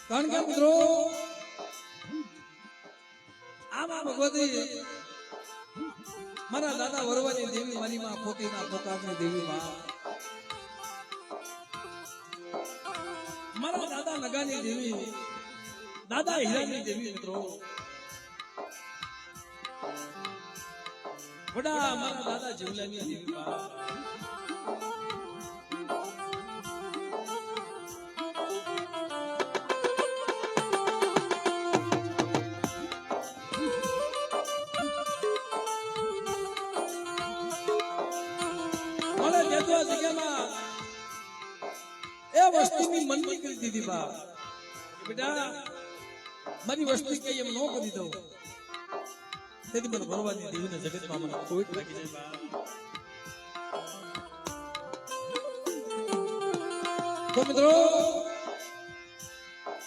કારણ કે મિત્રો આમાં ભગવતી મારા દાદા વરવાની દેવી મારી માં પોતીના પોકારની દેવી માં મારા દાદા નગાની દેવી દાદા હીરાની દેવી મિત્રો વડા મારા દાદા જીવલાની દેવી માં વસ્તુની મનની કરી દીધી બા બેટા મારી વસ્તુ કઈ એમ ન કરી દઉં તેથી મને ભરવાની દેવીને જગતમાં મને ખોટ લાગી જાય બા તો મિત્રો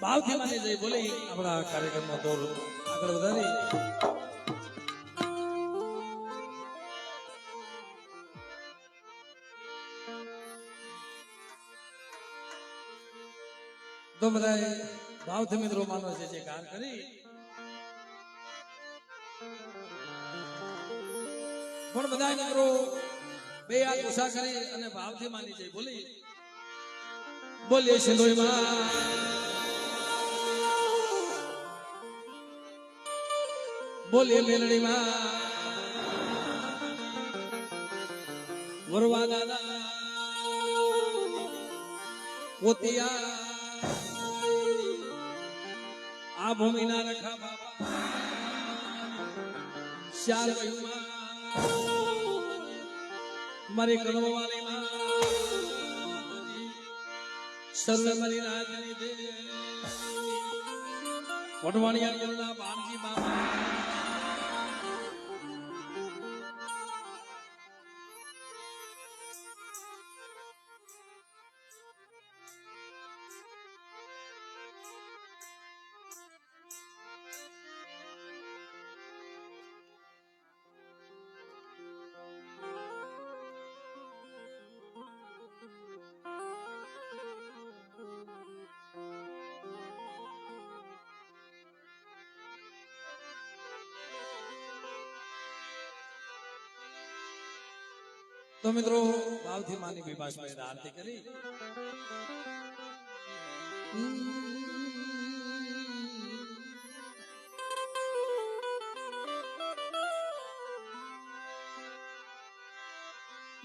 ભાવથી માને જઈ બોલે આપણા કાર્યક્રમનો દોર આગળ વધારી તો બધા ભાવથી મિત્રો માનો છે જે ગાન કરી પણ બધા મિત્રો બે હાથ ઉષા કરી અને ભાવથી માની જાય બોલી બોલીએ સિંધોઈ માં બોલીએ મેલડી માં વરવા દાદા પોતિયા આ ભૂમિના રખા બાબા શાલ મારી કણો વાલી માં સર્વ મારી રાજની દે વડવાણિયા ગોળના બામજી બાબા તો મિત્રો ભાવથી માની વિભાસભાઈ આરતી કરી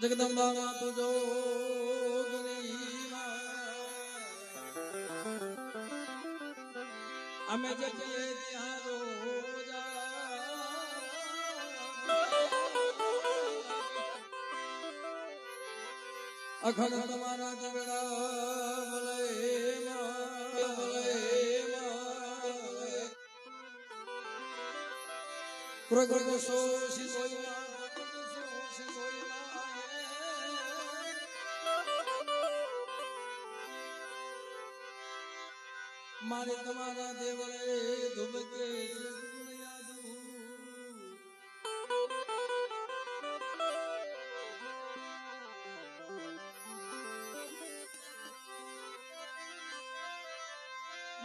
જગદંબા માં તુજો અમે જઈએ ત્યાં રોજા અખંડ તમારા જીવડા ભલે પ્રગટ સોશી મારે તમારા દેવળે ધુબકે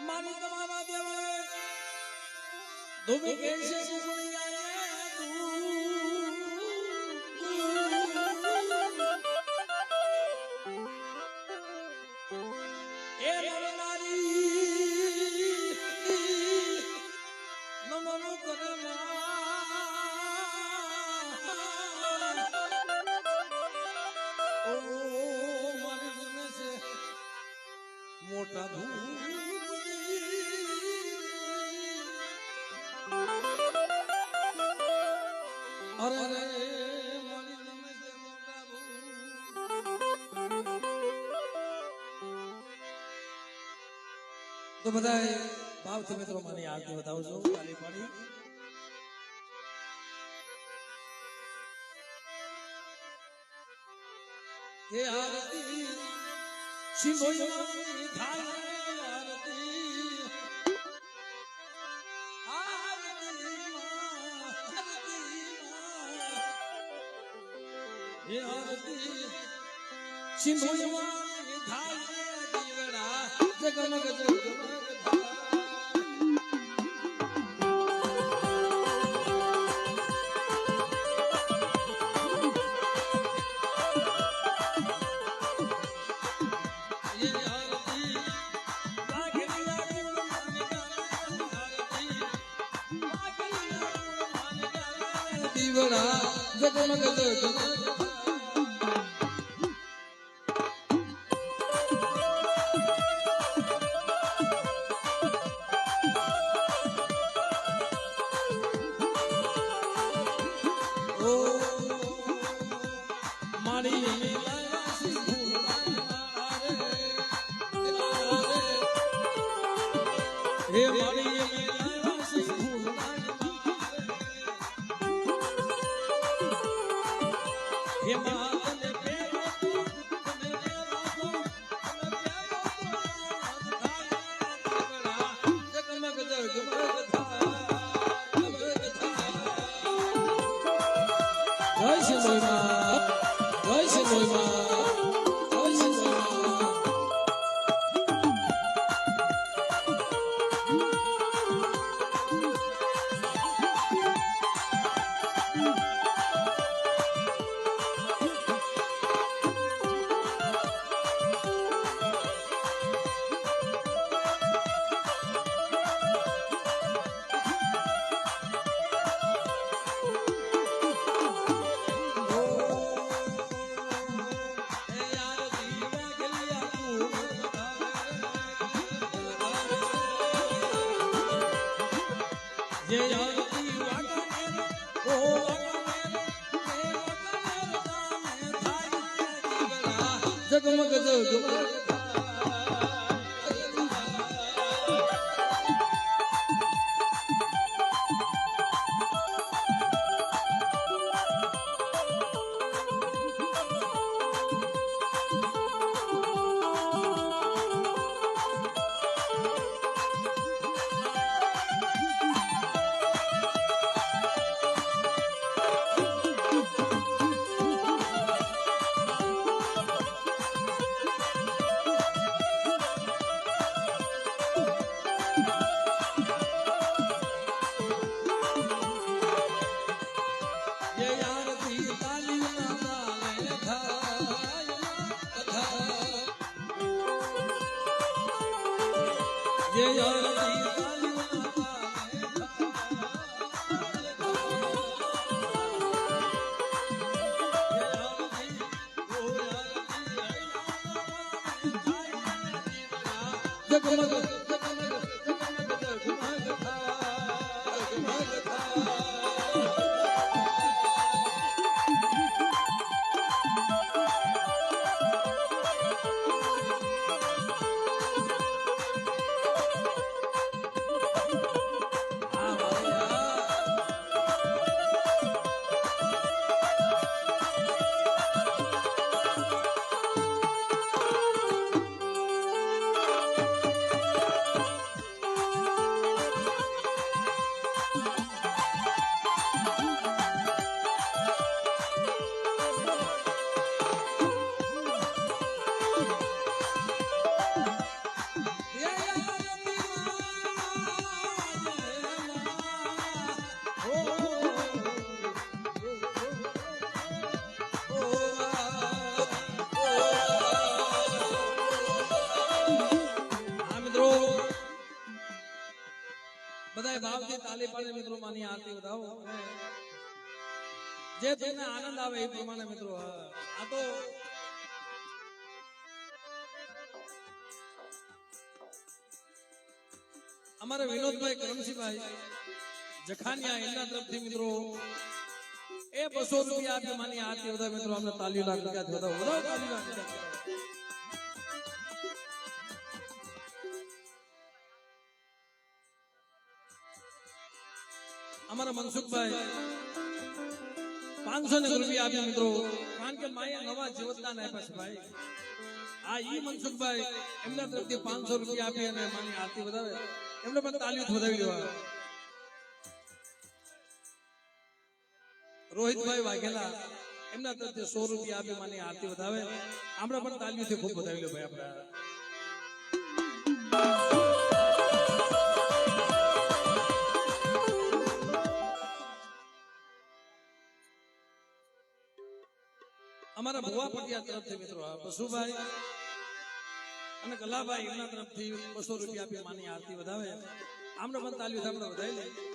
મારે તમારા દેવળે ધુબકે છે મોટા અરે તો બધા ભાવથી મિત્રો માની આરતી બતાવજો કાલી પાડી હે આરતી સિંધોઈ માં થાય હે આરતી સિંધોઈ માં થાય જીવડા જગમગ જગમગ દીવડા જગમગ જગમગ હે મારી હે માતને પેલો જગમગ જગમગ જય શ્રી લોહીમાં જય શ્રી લોહીમાં જગમગ જગમગ બધાય ભાવથી તાલી પાડે મિત્રો માની આરતી વધાવો જે તમને આનંદ આવે એ પ્રમાણે મિત્રો આ તો અમારા વિનોદભાઈ કરમસિંહભાઈ જખાનિયા એમના તરફથી મિત્રો એ 200 રૂપિયા આપી માની આરતી વધાવે મિત્રો અમને તાલીઓ લાખ રૂપિયા વધાવો તાલીઓ લાખ રૂપિયા અમારા મનસુખભાઈ 500 રૂપિયા આપ્યા મિત્રો કારણ કે માયા નવા જીવતદાન આપ્યા છે ભાઈ આ ઈ મનસુખભાઈ એમના તરફથી 500 રૂપિયા આપી અને માની આરતી વધાવે એમને પણ તાલીઓ વધાવી દેવા રોહિતભાઈ વાઘેલા એમના તરફથી 100 રૂપિયા આપી માની આરતી વધાવે આપણે પણ તાલીઓથી ખૂબ વધાવી લો ભાઈ આપણે અમારા ભુવા પટિયા તરફથી મિત્રો પશુભાઈ અને કલાભાઈ એમના તરફથી 200 રૂપિયા આપી માની આરતી વધાવે આમને પણ તાલીઓ આપણે વધાવી લઈએ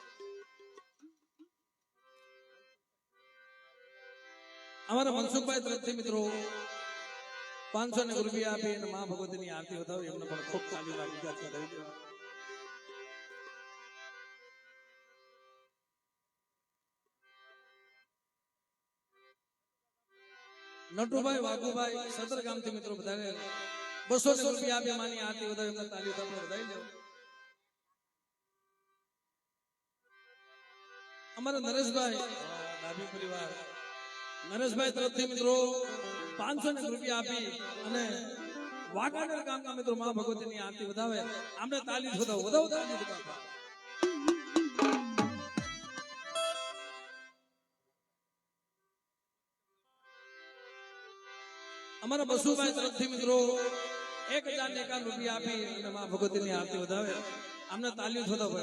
અમારા મનસુખભાઈ તરફથી મિત્રો 500 રૂપિયા આપી અને મા ભગવતીની આરતી વધાવી એમને પણ ખૂબ તાળી લાગી ગયા. નટુભાઈ વાઘુભાઈ સદર ગામથી મિત્રો બધાને 200 રૂપિયા આપી માની આરતી વધાવી એમને તાળી વધાવી દો. અમારા નરેશભાઈ ડાભી પરિવાર નરેશભાઈ તરફથી મિત્રો 500 રૂપિયા આપી અને વાઘાડર ગામના મિત્રો મા ભગવતીની આરતી વધાવે આમને તાળી વધાવો તાળી વધાવો. અમારા બસુભાઈ તરફથી મિત્રો 1051 રૂપિયા આપી અને મા ભગવતીની આરતી વધાવે આમને તાળી વધાવો.